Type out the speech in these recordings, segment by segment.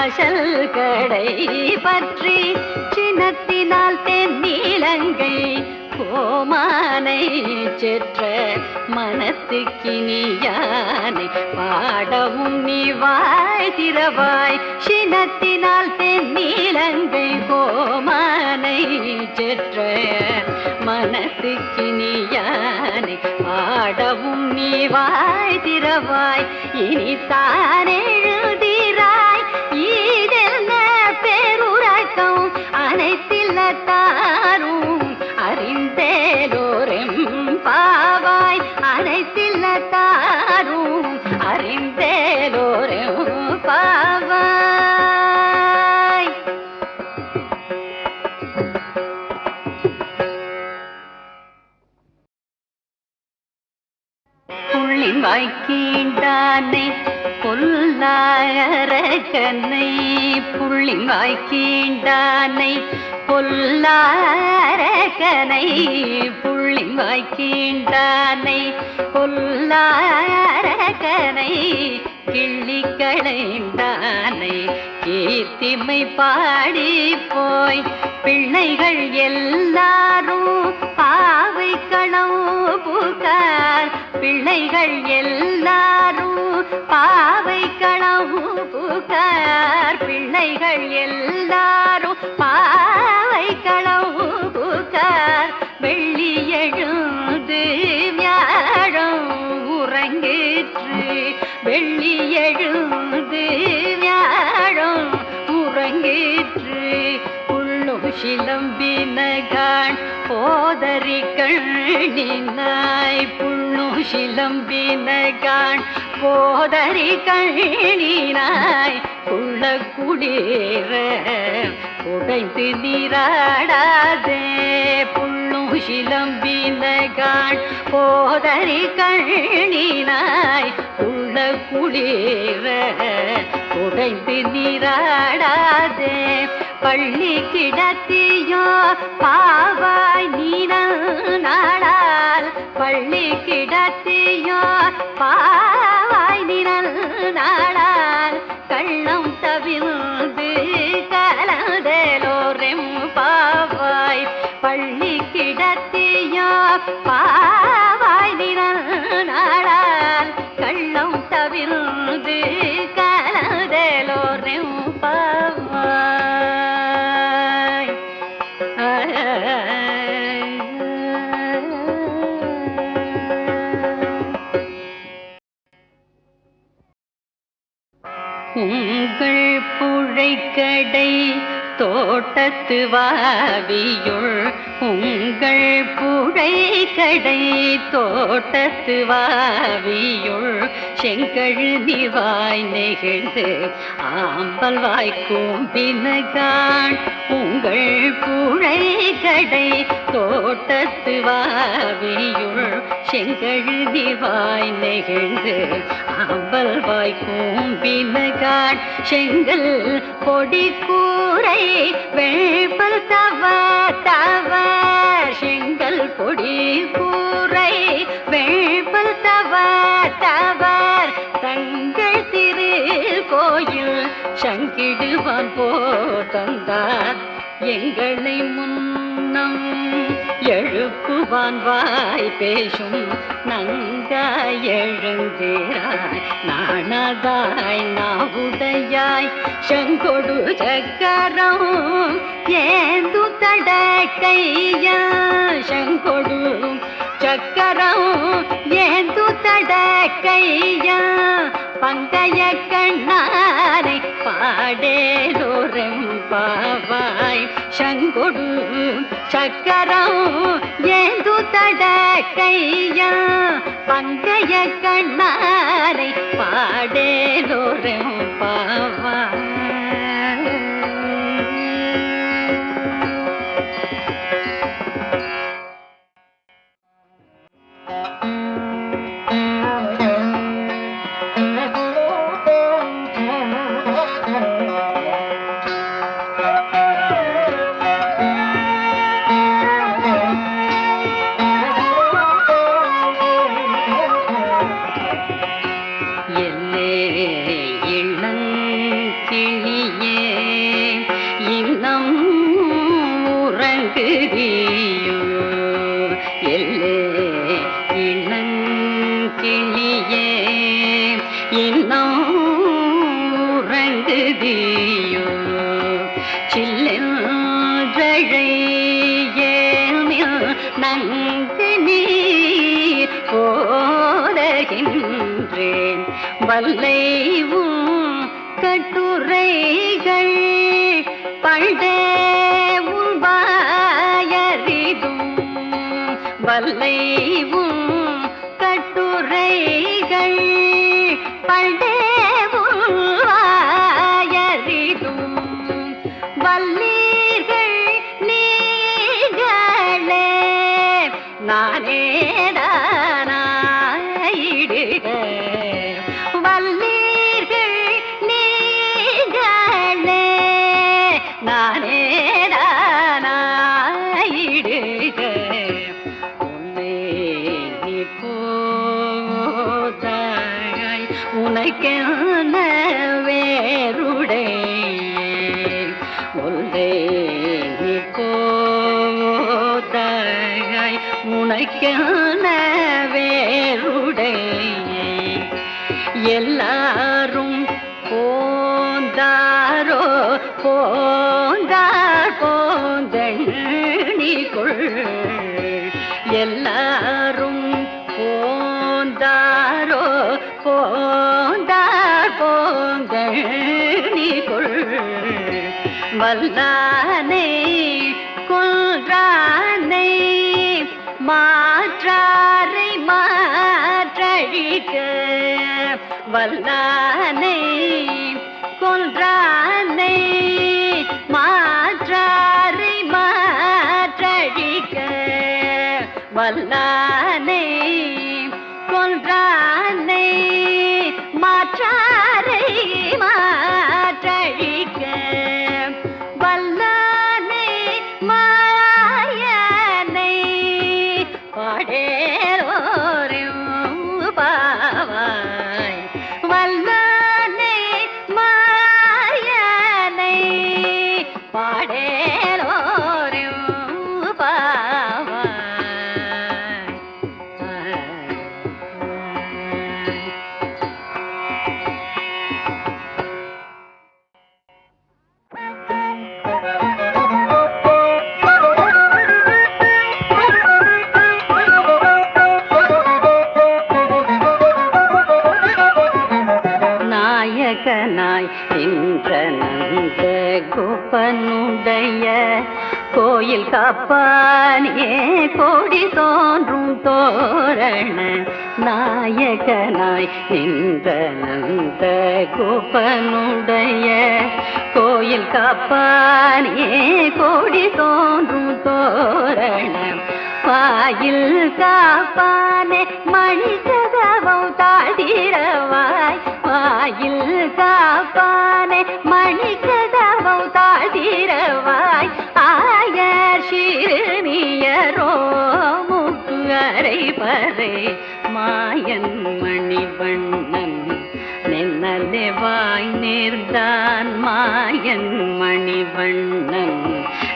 வாசல் கடை பற்றி சினத்தினால் தென்னிலங்கை கோமானை செற்ற மனத்துக்கினியானை பாடவும் நீ வாய் திறவாய். சினத்தினால் தென்னிலங்கை கோமானை செற்ற மனத்துக்கினியானை பாடவும் நீ வாய் திறவாய். இனி தானே எழுதிராய் இதென்ன பேருறக்கம் அனைத்தில்ல தாரும் அறிந்தேலோரெம் பாவாய். அனைத்தில்ல தாரும் அறிந்தேலோரெம் பாவாய். புள்ளின் வாய்க்கீண்டானை பொல்லாரகனை புள்ளின் வாய்க்கீண்டானை பொல்லாரகனை புள்ளின் வாய்க்கீண்டானை பொல்லாரகனை கிள்ளி களைந்தானை கீர்த்திமை பாடி போய். பிள்ளைகள் எல்லாரும் பாவை களவு புகார். பிள்ளைகள் எல்லாரும் பாவை களவு புகார். பிள்ளைகள் எல்லாரும் பாவை களவு புகார். வெள்ளி எழுந்து வியாழம் உறங்கிற்று. வெள்ளி எழுந்து வியாழம் உறங்கிற்று. புள்ளும் சிலம்பினகான் போதறி கண்ணினாய். புள்ளும் சிலம்பினகான் போதறி கண்ணினாய். புள்ள குளிர உடைந்து நீராடாதே. புள்ளும் சிலம்பினகான் போதறி கண்ணினாய். புள்ள குளிர உடைந்து நீராடாதே. பள்ளி கிடத்தியோ பாவாய் நீன நாடால். பள்ளி கிடத்தியோ பாவாய் நீன நாடால். கள்ளம் தவிர்ந்து கலந்தேலோரெம் பாவாய். பள்ளி கிடத்தியோ பாவாய் நீன நாடால். கள்ளம் தவிர்ந்து கலந்தேலோரெம் பாவாய். உங்கள் புழைக்கடை தோட்டத்து வாவியுள். உங்கள் புழைக்கடை தோட்டத்து வாவியுள். செங்கழுநிவாய் நெகிழ்ந்து ஆம்பல் வாய்க்கூம்பினகான். உங்கள் புழைக்கடை தோட்டத்து வாவியுள். செங்கழுநிவாய் நெகிழ்ந்து ஆம்பல் வாய்க்கூம்பினகான். செங்கல் பொடி கூரை வெள்பல் தவர் தவர். செங்கல் பொடி கூரை வெள்பல் தவர் தவர். தங்கள் திரு கோயில் சங்கிடுவான் போதந்தார். எங்களை முன்னம் எழுப்புவான் வாய் பேசும் நங்காய் எழுந்திராய். நாணதாய் நாவுடையாய் செங்கொடு சக்கரம் ஏந்து தடக்கையா. செங்கொடு சக்கரம் ஏந்து தடக்கையா. பங்கைய கண்ணாரை பாடேலோரெம் பாவாய். செங்கொடு சக்கரம் ஏந்து தடக்கையா. பங்கைய கண்ணாரை பாடேலோரெம் பாவாய். வல்லைவும் கட்டுரைகள் பண்டே உள்வாயறிதும் வல்லைவும் கட்டுரைகள் பண்டே உள்வாயறிதும் வல்லீர்கள் நீங்களே நானேதானாயிடுக வல்லீர்கள் நீங்களே நானேதானாயிடுக உன்னை நீ போதாய் உனக்கென்ன வேறுடை உன்னை நீ போதாய் உனக்கென்ன வேறுடை எல்லாரும் போந்தாரோ போந்தார் போந்தணிக்குள் எல்லாரும் போந்தாரோ போந்தார் போந்தணிக்குள் வல்லானை கொன்றானை மாற்றாரை மாற்றழிக்க வல்லானை கொன்றானை மாற்றாரை மாற்றழிக்க வல்லானை கொன்றானை மாற்றாரை மாற்றழிக்க வல்லானை மாயனை பாடேரோரும் பாவாய் வல்லானை மாயனை பாடேரோரும் பாவாய் நாயகனாய் நின்ற நந்த கோபனுடைய கோயில் காப்பானே கோடி தோன்றும் தோரண நாயகனாய் நின்ற நந்த கோபனுடைய கோயில் காப்பானே கோடி தோன்றும் தோரண வாயில் காப்பானே மணி கதவம் தாழ்த்திரவாய் வாயில் காப்பானே மணி கதவம் தாழ்த்திரவாய் ஆயர் சிறுமியரோ முக்கு அரை பறை மாயன் மணிவண்ணன் நின்னலே வாய் நேர்ந்தான் மாயன் மணிவண்ணன்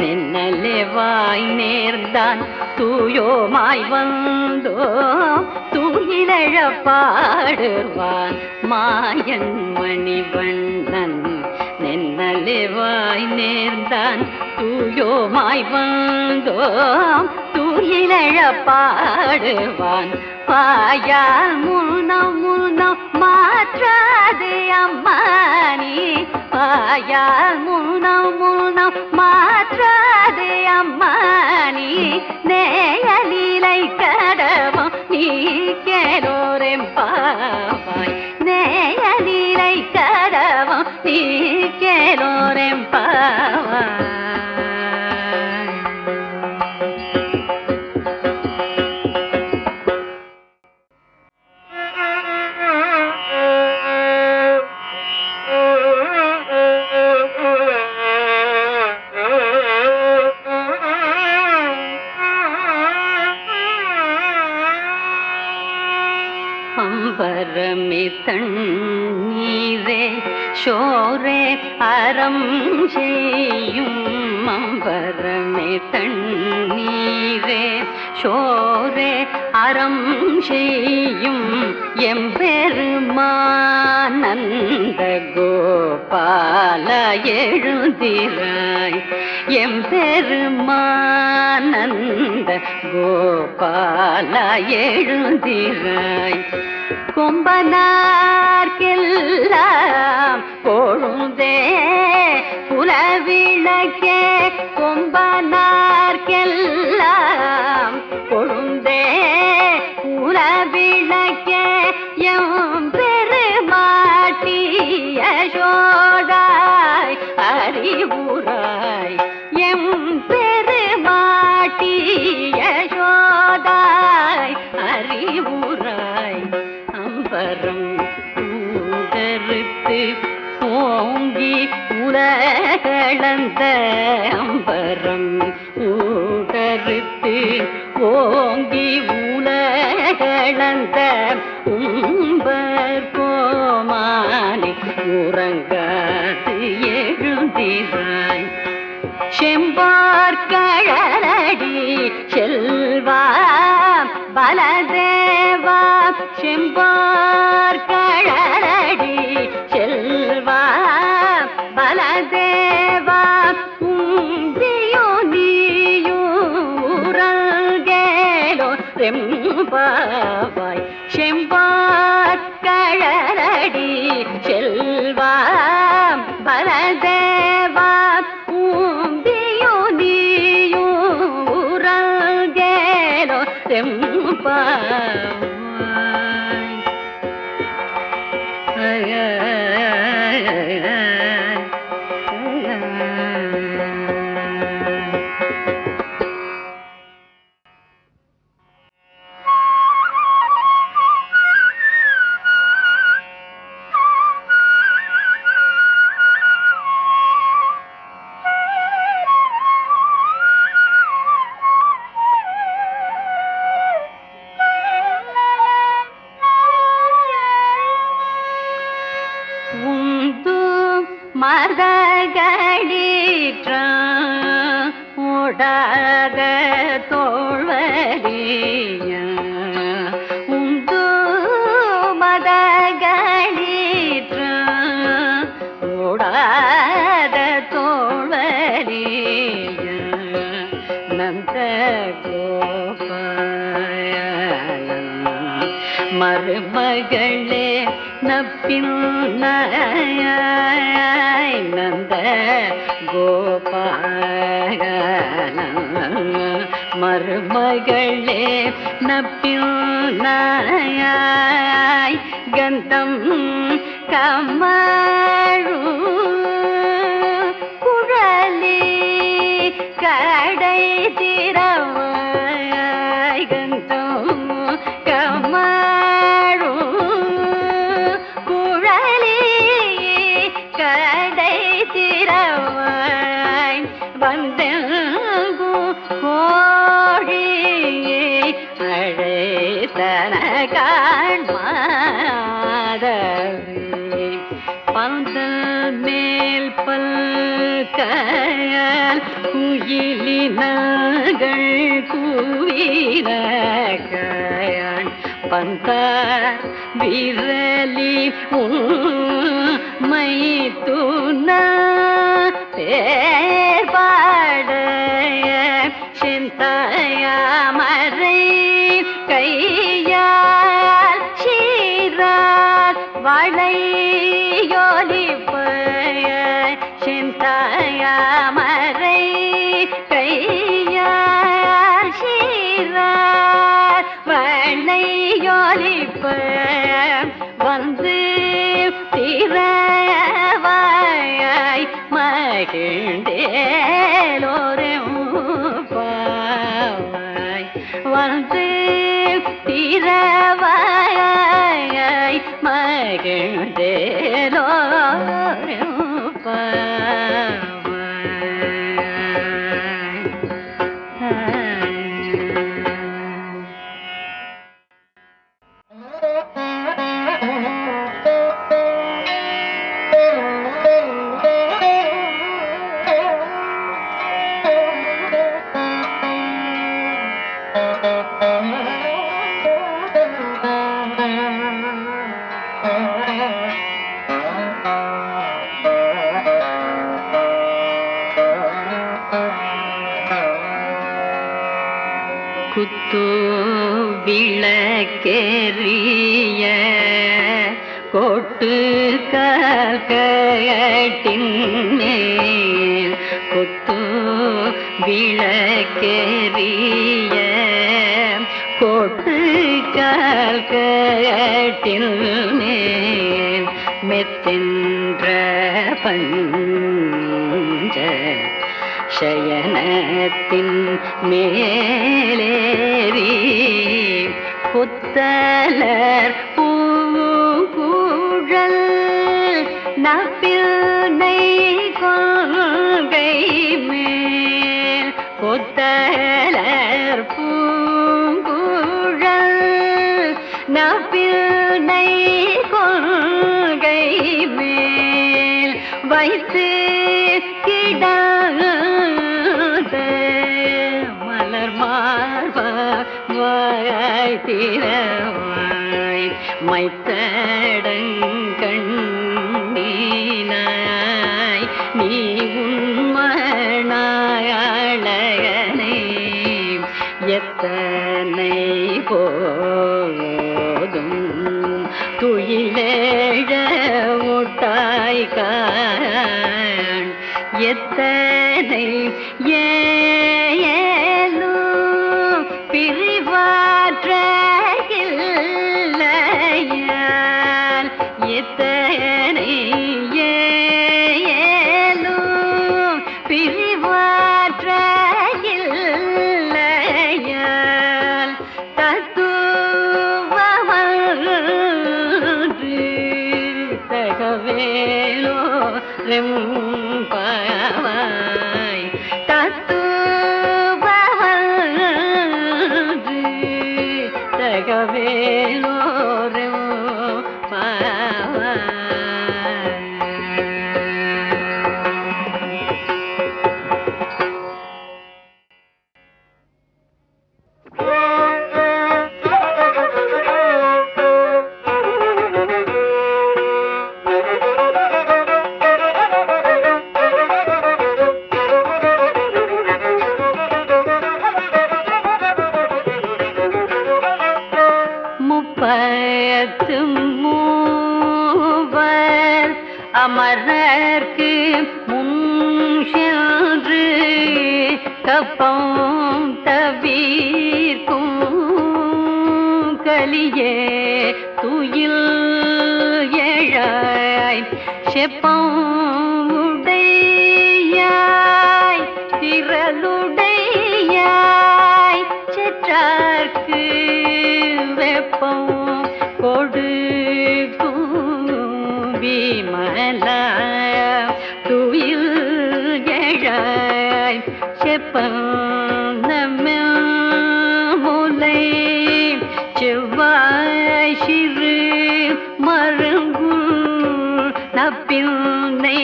நின்னலே வாய் நேர்ந்தான் தூயோமாய் வந்தோ தூயிலழ பாடுவான் மாயன் மணிவண்ணன் நின்னலே வாய் நேர்ந்தான் தூயோமாய் வந்தோ தூயிலழ பாடுவான் பாயால் முன்னம் முன்னம் மாற்றாது அம்மானி பாயால் முன்னம் முன்னம் மாற்றாது அம்மானி நேயலிலை கடவம் நீ கேளோரெம் பாவாய் நேயலிலை கடவம் நீ கேளோரெம் பாவாய் அம்பரமே தண்ணீரே சோரே அறம் செய்யும் அம்பரமே தண்ணீரே சோரே அறம் செய்யும் எம்பெருமானந்த கோபால எழுந்திராய் எம்பெருமானந்த கோபால எழுந்திராய் கொம்பனார்க்கெல்லாம் கொழுந்தே குலவிளக்கே கொம்பனார்க்கெல்லாம் கொழுந்தே குலவிளக்கே எம் பெருமாட்டி யசோதாய் அறிவுராய் எம் பெருமாட்டி யசோதாய் அறிவுராய் அம்பரம் ஊடறுத்து ஓங்கி உலகளந்த அம்பரம் ஊடறுத்து ஓங்கி உலகளந்த உம்பர் கோமானி உறங்காது எழுந்திராய் செம்பார்கழலடி செல்வா பலதேவா செம்பார்கழலடி செல்வா பலதேவா உந்தியோ நீயோ உறங்கேலோ ரெம்பாவாய் செம்பார்கழலடி செல்வா பலதேவா உந்தியோ நீயோ உறங்கேலோ ரெம்பாவாய் மதகளீற்ற ஓடாத தோழ்வலிய உந்து மதகளீற்ற ஓடாத தோழ்வலிய நந்த கோபாலன் மருமகளே நப்பின்னாய் நந்த கோபாலன் மருமகளே நப்பின்னாய் கந்தம் கமழு குழலி கடை திறவாய் கந்தம் கமழு குழலி கடை திறவாய் வந்தெங்கு கோழியை அழைத்தன காண்மாதவே பந்தல் மேல் பல்கையால் குயிலினங்கள் கூவின கையான் பந்தார் விரலி மை துண பேர்பாடைய சிந்தாயாமரை கையால் சீரார் வளையொலிப்ப சிந்தாயாமரை கையால் சீரார் வளையொலிப்ப வந்து திரவாய் மகிழ்ந்தேலோரும் பாவாய் வந்து திரவாய் மகிழ்ந்தேலோரும் பாவாய் குத்து விளக்கெரிய கொட்டு கட்டின் மேல் கொத்து விளக்கெரிய கொட்டு கட்டின் மேல் மெத்தென்ற பஞ்ச சயனத்தின் மேலேறி புத்தலர் பூங்குழல் நப்பினை கொள்கை மேல் புத்தலர் பூங்குழல் நப்பினை கொள்கை மேல் வைத்து கிடாத மலர் மார்பாய் திறவாய் மைத்தடங்கண்ணீனாய் நீ உண்மனாயழகனே எத்தனை போதும் துயிலேழ முட்டாய் காண் எத்தனை ஏலு பிரிவாற்றையால் எத்தனை ஏலு பிரிவாற்றையால் தத்துவமன்று தகவேலோ ரெம்பாவாய் தத்துவமன்று தகவேலோ ரெம்பாவாய். முப்பத்து மூவர் அமரர்க்கு முன் சென்று கப்பம் தவிர்க்கும் கலியே துயில் எழாய் செப்பம் உடையாய் திரளுடையாய் செற்றார்க்கு வெப்பம் கொடுக்கும் விமலா துயில் எழாய் செப்பமுலை செவ்வாய் சிறு மருங்குள் நப்பினை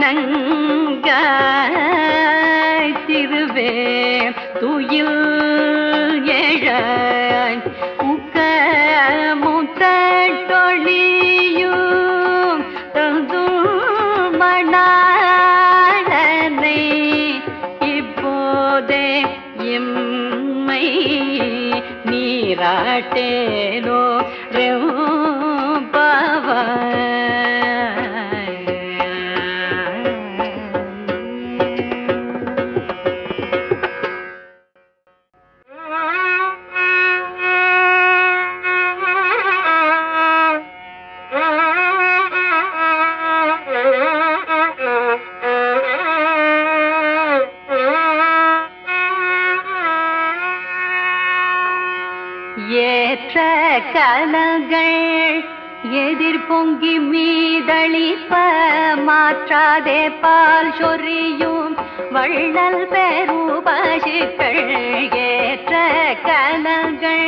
நங்காய் திருவே துயில் எழாய் முத்தொழியும் தந்துள் மணாளனை இப்போதே எம்மை நீராட்டேனோ ரெம்பாவாய். ஏற்ற கலங்கள் எதிர் பொங்கி மீதளிப்ப மாற்றாதே பால் சொரியும் வள்ளல் பெருபசுக்கள் ஏற்ற கலங்கள்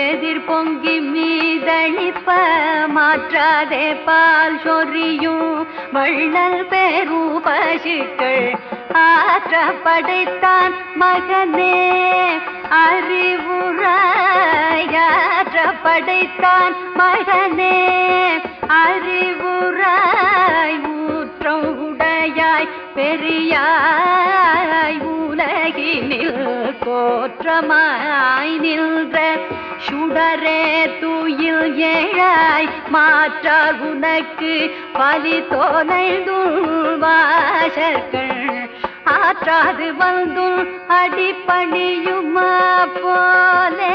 எதிர் பொங்கி மீதளிப்ப மாற்றாதே பால் சொரியும் வள்ளல் பெருபசுக்கள் ஆற்ற படைத்தான் மகனே அறிவுராயாற்ற படைத்தான் மகனே அறிவுராய் ஊற்றம் உடையாய் பெரியாய் உலகினில் தோற்றமாய் நின்ற சுடரே துயில் ஏழாய் மாற்றார் உனக்கு பலி தோலைவாசர்கள் ஆற்றாது வந்துள் அடிப்பணியுமா போலே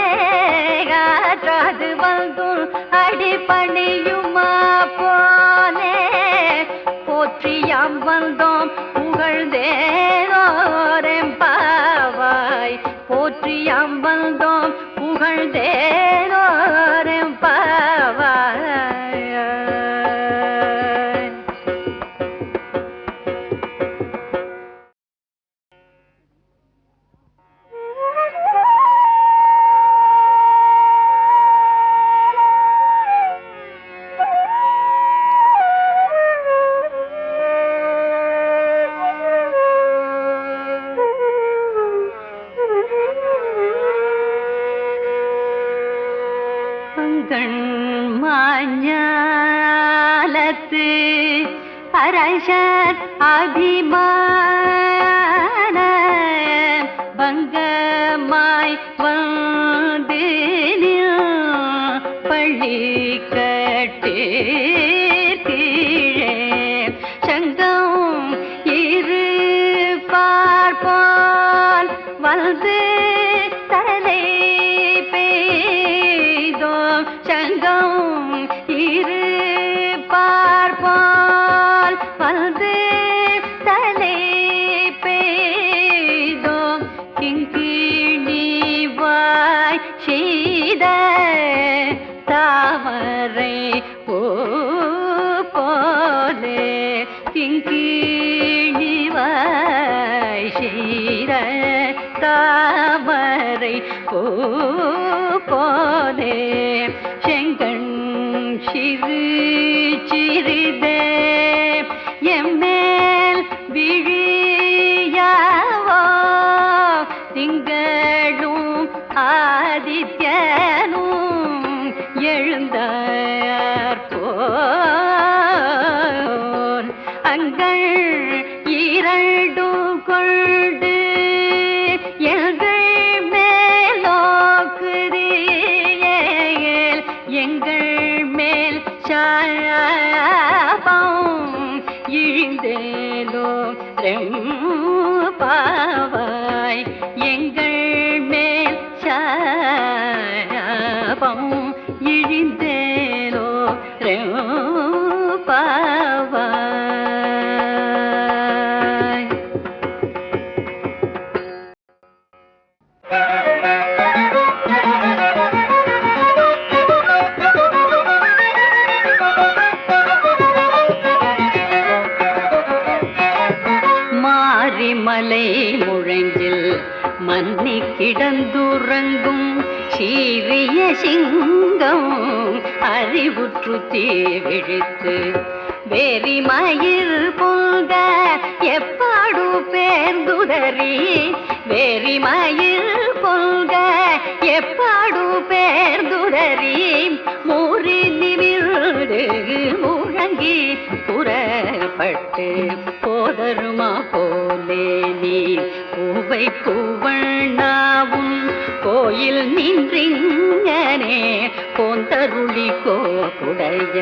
ஆற்றாது வந்துள் அடிப்பணியுமா போலே போற்றியாம் வந்தோம் புகழ்ந்தேரோரெம்பாவாய் போற்றியாம் வந்தோம் புகழ்ந்தேரோரெம்பாவாய். மாஞாலத்து அரசர் அபிமான பங்கமாய் வந்து பள்ளி கட்டீழே சங்கம் இரு பார்ப்பால் வந்து தலை பெய்தோம் சங்கம் இரு பார்ப்பால் வந்து தலை பெய்தோம் கிங்கிணிவாய் செய்த தாமரை போலே கிங்கிணிவாய் செய்த தாமரை போலே செங்கண் சிறு சிறிதே எம்மேல் விழியாவோ திங்களும் ஆதித்யனும் எழுந்தார் போல் அங்கள் இரண்டு கொண்டு எங்கள் மேலோக்குதியேல் எங்கள் மேல் சாபம் இழிந்தேலோ ரெம்பாவாய் எங்கள் மேல் சாபம் இழிந்தேலோ ரெம்பாவாய். மாரிமலை முழங்கில் மன்னி கிடந்துறங்கும் சீரிய சிங்கம் அறிவுற்று தீவிழித்து வேரிமயிர் பொங்க எப்பாடு பேர்ந்துதறி வேரிமயிர் பொங்க எப்பாடு பேர்ந்துதறி மூறி நிமிர்ந்து முழங்கி புறப்பட்டு போதருமா போலே நீ பூவை பூவண்ணாவும் கோயில் நின்றிங்கனே போந்தருளி கோகுடைய